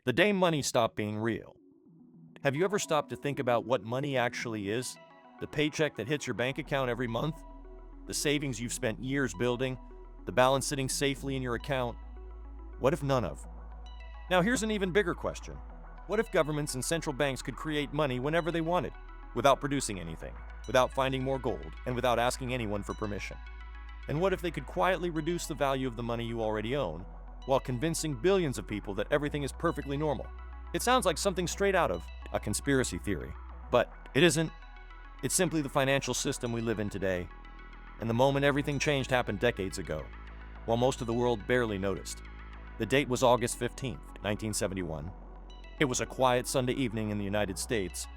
The day money stopped being real. Have you ever stopped to think about what money actually is? The paycheck that hits your bank account every month? The savings you've spent years building? The balance sitting safely in your account? What if none of? Now here's an even bigger question. What if governments and central banks could create money whenever they wanted, without producing anything, without finding more gold, and without asking anyone for permission? And what if they could quietly reduce the value of the money you already own, while convincing billions of people that everything is perfectly normal? It sounds like something straight out of a conspiracy theory, but it isn't. It's simply the financial system we live in today, and the moment everything changed happened decades ago, while most of the world barely noticed. The date was August 15th, 1971. It was a quiet Sunday evening in the United States.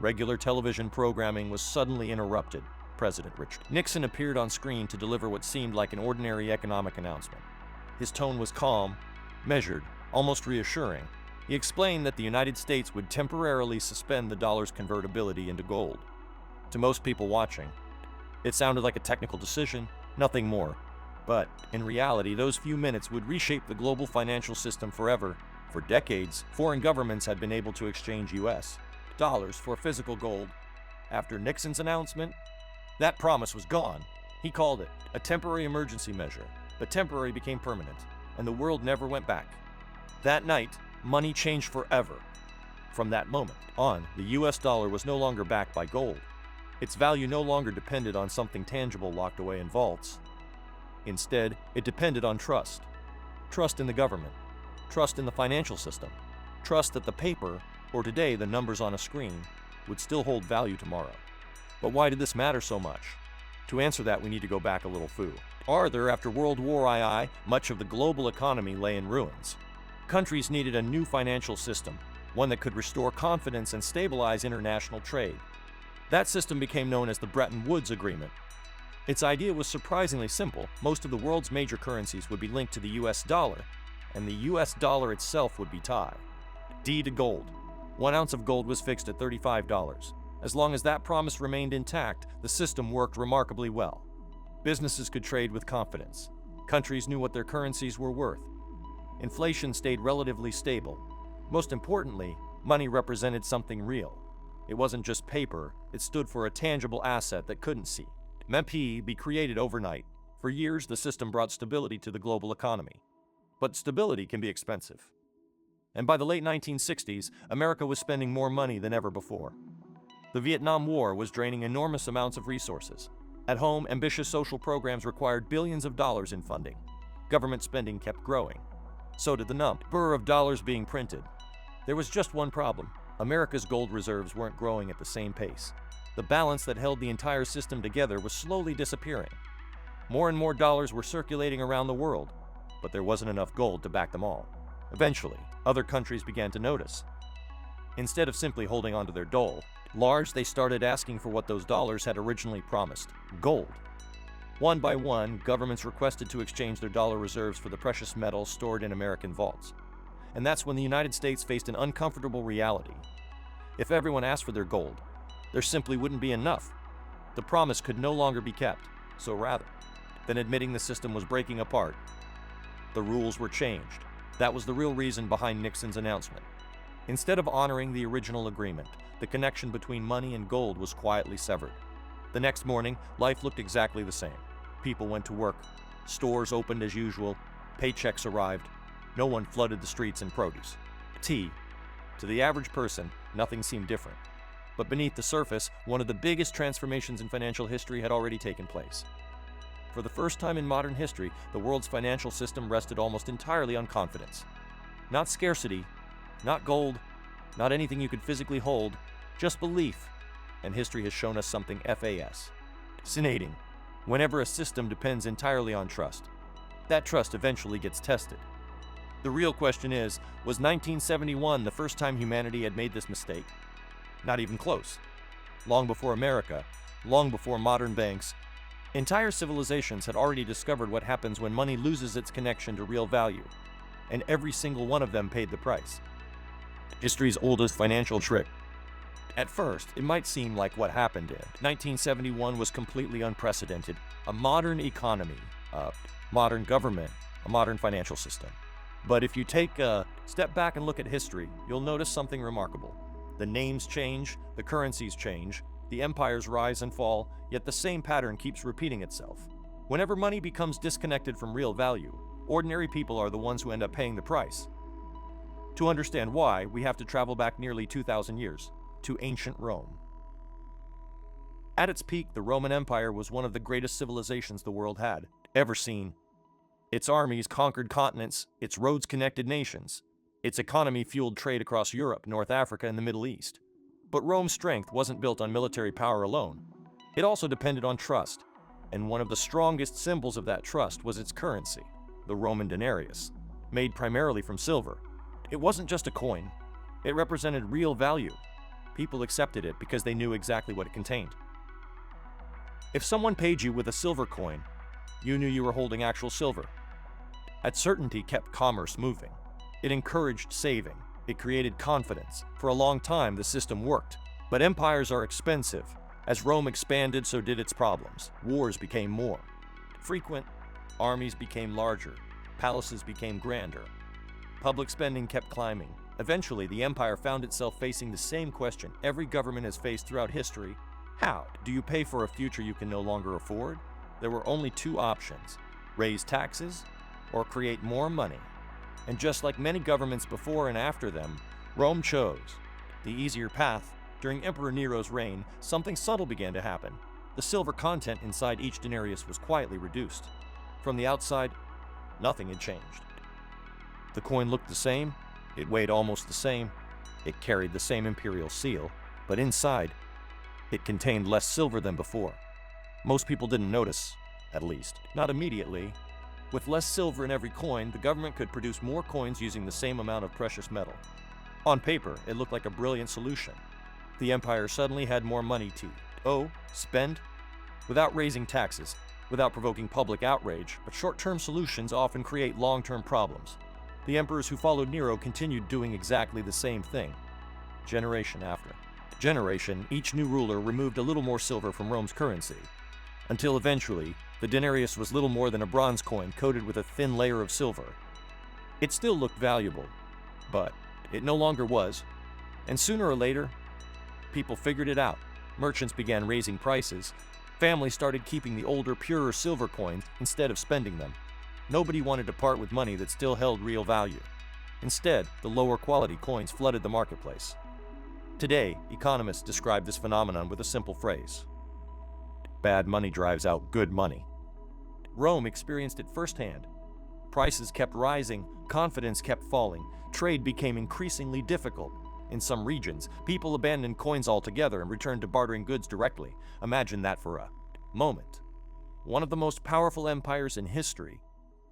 Regular television programming was suddenly interrupted. President Richard Nixon appeared on screen to deliver what seemed like an ordinary economic announcement. His tone was calm, measured, almost reassuring. He explained that the United States would temporarily suspend the dollar's convertibility into gold. To most people watching, it sounded like a technical decision, nothing more. But in reality, those few minutes would reshape the global financial system forever. For decades, foreign governments had been able to exchange US dollars for physical gold. After Nixon's announcement, that promise was gone. He called it a temporary emergency measure, but temporary became permanent, and the world never went back. That night, money changed forever. From that moment on, the US dollar was no longer backed by gold. Its value no longer depended on something tangible locked away in vaults. Instead, it depended on trust. Trust in the government. Trust in the financial system. Trust that the paper, or today the numbers on a screen, would still hold value tomorrow. But why did this matter so much? To answer that, we need to go back a little farther. After World War II, much of the global economy lay in ruins. Countries needed a new financial system, one that could restore confidence and stabilize international trade. That system became known as the Bretton Woods Agreement. Its idea was surprisingly simple. Most of the world's major currencies would be linked to the US dollar, and the US dollar itself would be tied. D to gold. 1 ounce of gold was fixed at $35. As long as that promise remained intact, the system worked remarkably well. Businesses could trade with confidence. Countries knew what their currencies were worth. Inflation stayed relatively stable. Most importantly, money represented something real. It wasn't just paper, it stood for a tangible asset that couldn't see. MEP be created overnight. For years, the system brought stability to the global economy. But stability can be expensive. And by the late 1960s, America was spending more money than ever before. The Vietnam War was draining enormous amounts of resources. At home, ambitious social programs required billions of dollars in funding. Government spending kept growing. So did the number of dollars being printed. There was just one problem. America's gold reserves weren't growing at the same pace. The balance that held the entire system together was slowly disappearing. More and more dollars were circulating around the world, but there wasn't enough gold to back them all. Eventually, other countries began to notice. Instead of simply holding onto their dollars, they started asking for what those dollars had originally promised: gold. One by one, governments requested to exchange their dollar reserves for the precious metals stored in American vaults. And that's when the United States faced an uncomfortable reality. If everyone asked for their gold, there simply wouldn't be enough. The promise could no longer be kept, so rather than admitting the system was breaking apart, the rules were changed. That was the real reason behind Nixon's announcement. Instead of honoring the original agreement, the connection between money and gold was quietly severed. The next morning, life looked exactly the same. People went to work, stores opened as usual, paychecks arrived, no one flooded the streets in produce. To the average person, nothing seemed different. But beneath the surface, one of the biggest transformations in financial history had already taken place. For the first time in modern history, the world's financial system rested almost entirely on confidence. Not scarcity, not gold, not anything you could physically hold, just belief. And history has shown us something fascinating. Whenever a system depends entirely on trust, that trust eventually gets tested. The real question is, was 1971 the first time humanity had made this mistake? Not even close. Long before America, long before modern banks, entire civilizations had already discovered what happens when money loses its connection to real value, and every single one of them paid the price. History's oldest financial trick. At first, it might seem like what happened in 1971 was completely unprecedented. A modern economy, a modern government, a modern financial system. But if you take a step back and look at history, you'll notice something remarkable. The names change, the currencies change, the empires rise and fall, yet the same pattern keeps repeating itself. Whenever money becomes disconnected from real value, ordinary people are the ones who end up paying the price. To understand why, we have to travel back nearly 2,000 years, to ancient Rome. At its peak, the Roman Empire was one of the greatest civilizations the world had ever seen. Its armies conquered continents, its roads connected nations, its economy fueled trade across Europe, North Africa, and the Middle East. But Rome's strength wasn't built on military power alone. It also depended on trust, and one of the strongest symbols of that trust was its currency, the Roman denarius, made primarily from silver. It wasn't just a coin. It represented real value. People accepted it because they knew exactly what it contained. If someone paid you with a silver coin, you knew you were holding actual silver. That certainty kept commerce moving. It encouraged saving. It created confidence. For a long time, the system worked. But empires are expensive. As Rome expanded, so did its problems. Wars became more frequent. Armies became larger. Palaces became grander. Public spending kept climbing. Eventually, the empire found itself facing the same question every government has faced throughout history. How do you pay for a future you can no longer afford? There were only two options: raise taxes or create more money. And just like many governments before and after them, Rome chose the easier path. During Emperor Nero's reign, something subtle began to happen. The silver content inside each denarius was quietly reduced. From the outside, nothing had changed. The coin looked the same, it weighed almost the same, it carried the same imperial seal, but inside, it contained less silver than before. Most people didn't notice, at least, not immediately. With less silver in every coin, the government could produce more coins using the same amount of precious metal. On paper, it looked like a brilliant solution. The empire suddenly had more money to spend, without raising taxes, without provoking public outrage, but short-term solutions often create long-term problems. The emperors who followed Nero continued doing exactly the same thing, generation after generation. Each new ruler removed a little more silver from Rome's currency, until eventually, the denarius was little more than a bronze coin coated with a thin layer of silver. It still looked valuable, but it no longer was, and sooner or later, people figured it out. Merchants began raising prices. Families started keeping the older, purer silver coins instead of spending them. Nobody wanted to part with money that still held real value. Instead, the lower quality coins flooded the marketplace. Today, economists describe this phenomenon with a simple phrase: bad money drives out good money. Rome experienced it firsthand. Prices kept rising, confidence kept falling, trade became increasingly difficult. In some regions, people abandoned coins altogether and returned to bartering goods directly. Imagine that for a moment. One of the most powerful empires in history,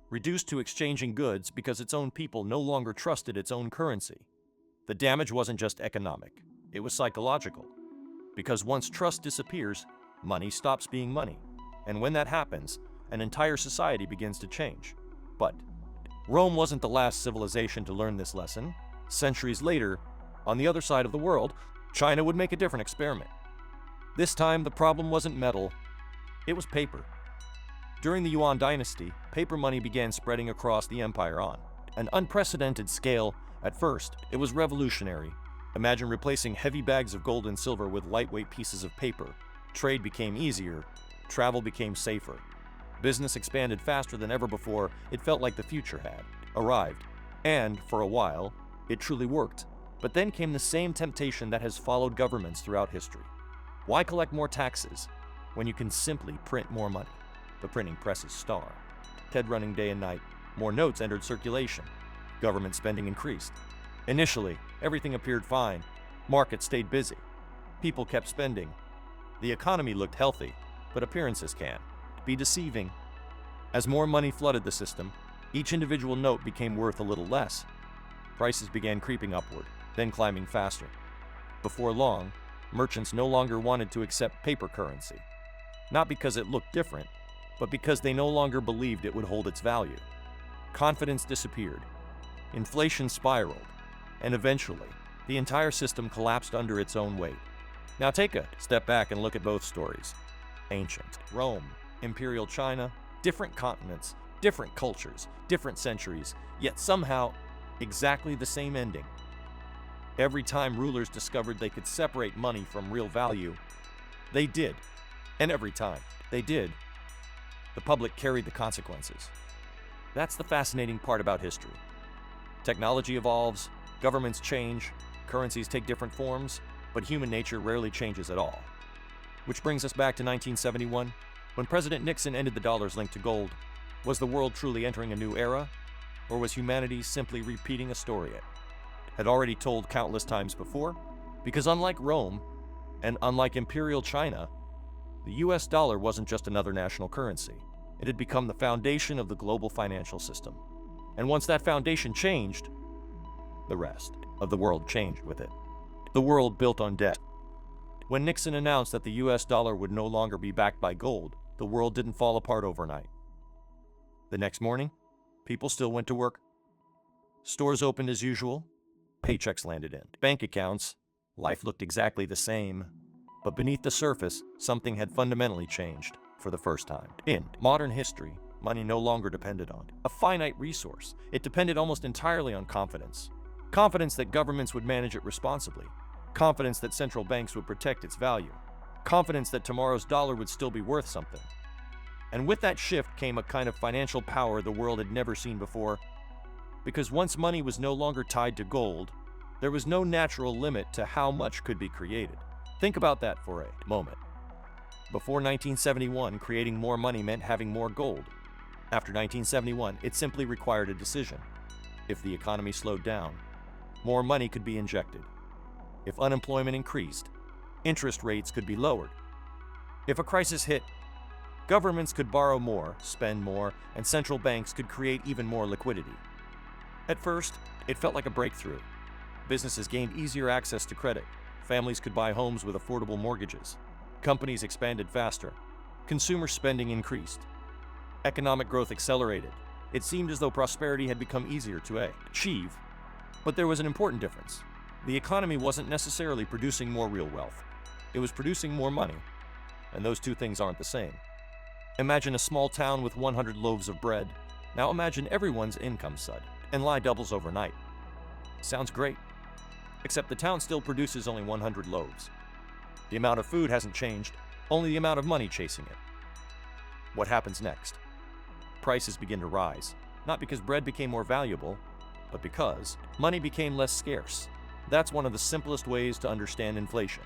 reduced to exchanging goods because its own people no longer trusted its own currency. The damage wasn't just economic, it was psychological. Because once trust disappears, money stops being money. And when that happens, an entire society begins to change. But Rome wasn't the last civilization to learn this lesson. Centuries later, on the other side of the world, China would make a different experiment. This time, the problem wasn't metal, it was paper. During the Yuan dynasty, paper money began spreading across the empire on an unprecedented scale. At first, it was revolutionary. Imagine replacing heavy bags of gold and silver with lightweight pieces of paper. Trade became easier, travel became safer. Business expanded faster than ever before. It felt like the future had arrived. And, for a while, it truly worked. But then came the same temptation that has followed governments throughout history. Why collect more taxes when you can simply print more money? The printing press's star. Ted running day and night. More notes entered circulation. Government spending increased. Initially, everything appeared fine. Markets stayed busy. People kept spending. The economy looked healthy, but appearances can be deceiving. As more money flooded the system, each individual note became worth a little less. Prices began creeping upward, then climbing faster. Before long, merchants no longer wanted to accept paper currency. Not because it looked different, but because they no longer believed it would hold its value. Confidence disappeared. Inflation spiraled. And eventually, the entire system collapsed under its own weight. Now take a step back and look at both stories. Ancient Rome, Imperial China, different continents, Different cultures, different centuries, yet somehow exactly the same ending. Every time rulers discovered they could separate money from real value, they did. And every time they did, the public carried the consequences. That's the fascinating part about history. Technology evolves, governments change, currencies take different forms, but human nature rarely changes at all. Which brings us back to 1971, when President Nixon ended the dollar's link to gold. Was the world truly entering a new era, or was humanity simply repeating a story it had already told countless times before? Because unlike Rome, and unlike Imperial China, the US dollar wasn't just another national currency. It had become the foundation of the global financial system. And once that foundation changed, the rest of the world changed with it. The world built on debt. When Nixon announced that the US dollar would no longer be backed by gold, the world didn't fall apart overnight. The next morning, people still went to work. Stores opened as usual. Paychecks landed in bank accounts. Life looked exactly the same. But beneath the surface, something had fundamentally changed for the first time. In modern history, money no longer depended on a finite resource. It depended almost entirely on confidence. Confidence that governments would manage it responsibly. Confidence that central banks would protect its value. Confidence that tomorrow's dollar would still be worth something. And with that shift came a kind of financial power the world had never seen before. Because once money was no longer tied to gold, there was no natural limit to how much could be created. Think about that for a moment. Before 1971, creating more money meant having more gold. After 1971, it simply required a decision. If the economy slowed down, more money could be injected. If unemployment increased, interest rates could be lowered. If a crisis hit, governments could borrow more, spend more, and central banks could create even more liquidity. At first, it felt like a breakthrough. Businesses gained easier access to credit. Families could buy homes with affordable mortgages. Companies expanded faster. Consumer spending increased. Economic growth accelerated. It seemed as though prosperity had become easier to achieve. But there was an important difference. The economy wasn't necessarily producing more real wealth. It was producing more money. And those two things aren't the same. Imagine a small town with 100 loaves of bread. Now imagine everyone's income suddenly doubles overnight. Sounds great. Except the town still produces only 100 loaves. The amount of food hasn't changed, only the amount of money chasing it. What happens next? Prices begin to rise, not because bread became more valuable, but because money became less scarce. That's one of the simplest ways to understand inflation.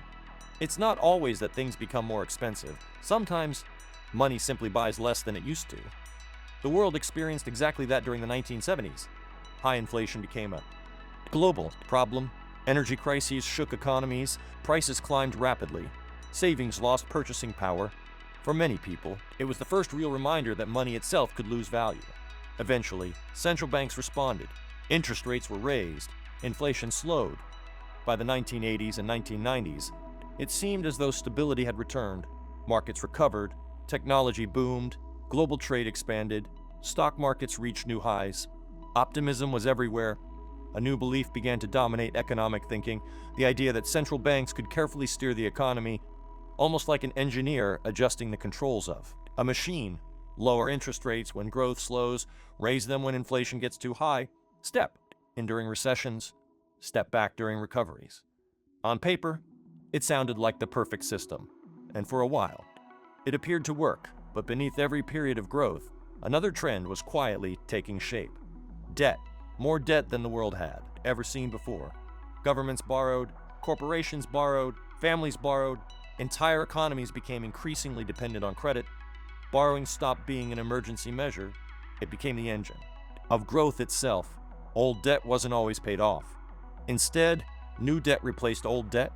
It's not always that things become more expensive. Sometimes money simply buys less than it used to. The world experienced exactly that during the 1970s. High inflation became a global problem. Energy crises shook economies. Prices climbed rapidly. Savings lost purchasing power. For many people, it was the first real reminder that money itself could lose value. Eventually, central banks responded. Interest rates were raised. Inflation slowed. By the 1980s and 1990s, it seemed as though stability had returned. Markets recovered. Technology boomed. Global trade expanded. Stock markets reached new highs. Optimism was everywhere. A new belief began to dominate economic thinking, the idea that central banks could carefully steer the economy, almost like an engineer adjusting the controls of a machine. Lower interest rates when growth slows, raise them when inflation gets too high, step in during recessions, step back during recoveries. On paper, it sounded like the perfect system, and for a while, it appeared to work. But beneath every period of growth, another trend was quietly taking shape. Debt. More debt than the world had ever seen before. Governments borrowed, corporations borrowed, families borrowed, entire economies became increasingly dependent on credit. Borrowing stopped being an emergency measure. It became the engine of growth itself. Old debt wasn't always paid off. Instead, new debt replaced old debt.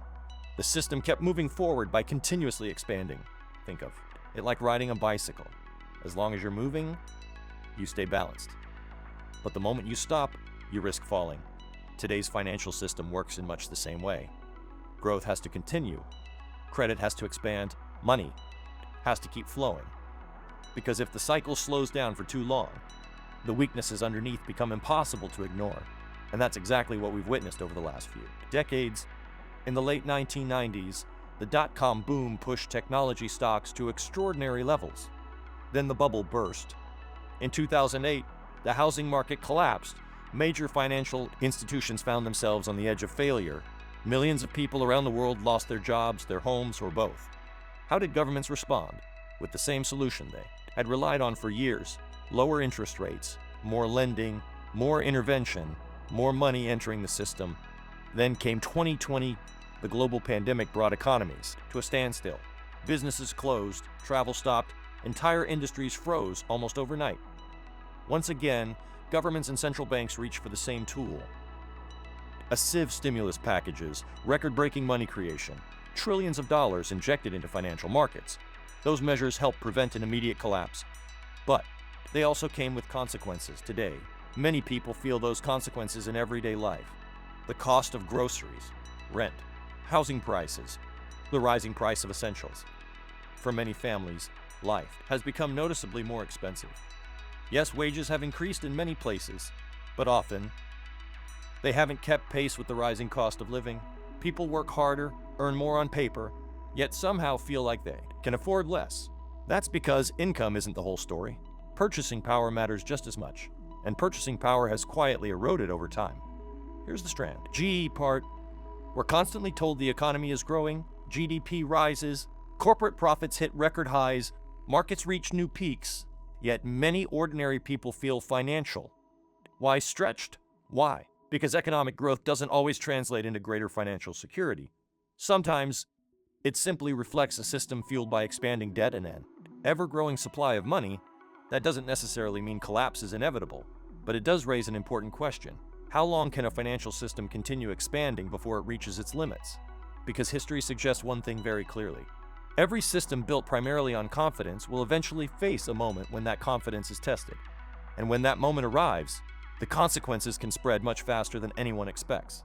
The system kept moving forward by continuously expanding. Think of it like riding a bicycle. As long as you're moving, you stay balanced. But the moment you stop, you risk falling. Today's financial system works in much the same way. Growth has to continue. Credit has to expand. Money has to keep flowing. Because if the cycle slows down for too long, the weaknesses underneath become impossible to ignore. And that's exactly what we've witnessed over the last few decades. In the late 1990s, the dot-com boom pushed technology stocks to extraordinary levels. Then the bubble burst. In 2008, the housing market collapsed. Major financial institutions found themselves on the edge of failure. Millions of people around the world lost their jobs, their homes, or both. How did governments respond? With the same solution they had relied on for years: lower interest rates, more lending, more intervention, more money entering the system. Then came 2020. The global pandemic brought economies to a standstill. Businesses closed, travel stopped, entire industries froze almost overnight. Once again, governments and central banks reached for the same tool. A sieve stimulus packages, record-breaking money creation, trillions of dollars injected into financial markets. Those measures helped prevent an immediate collapse. But they also came with consequences. Today, many people feel those consequences in everyday life. The cost of groceries, rent, housing prices, the rising price of essentials. For many families, life has become noticeably more expensive. Yes, wages have increased in many places, but often they haven't kept pace with the rising cost of living. People work harder, earn more on paper, yet somehow feel like they can afford less. That's because income isn't the whole story. Purchasing power matters just as much, and purchasing power has quietly eroded over time. Here's the strand. GE part. We're constantly told the economy is growing, GDP rises, corporate profits hit record highs, markets reach new peaks, yet many ordinary people feel financial. Why stretched? Why? Because economic growth doesn't always translate into greater financial security. Sometimes it simply reflects a system fueled by expanding debt and an ever-growing supply of money. That doesn't necessarily mean collapse is inevitable, but it does raise an important question. How long can a financial system continue expanding before it reaches its limits? Because history suggests one thing very clearly. Every system built primarily on confidence will eventually face a moment when that confidence is tested. And when that moment arrives, the consequences can spread much faster than anyone expects.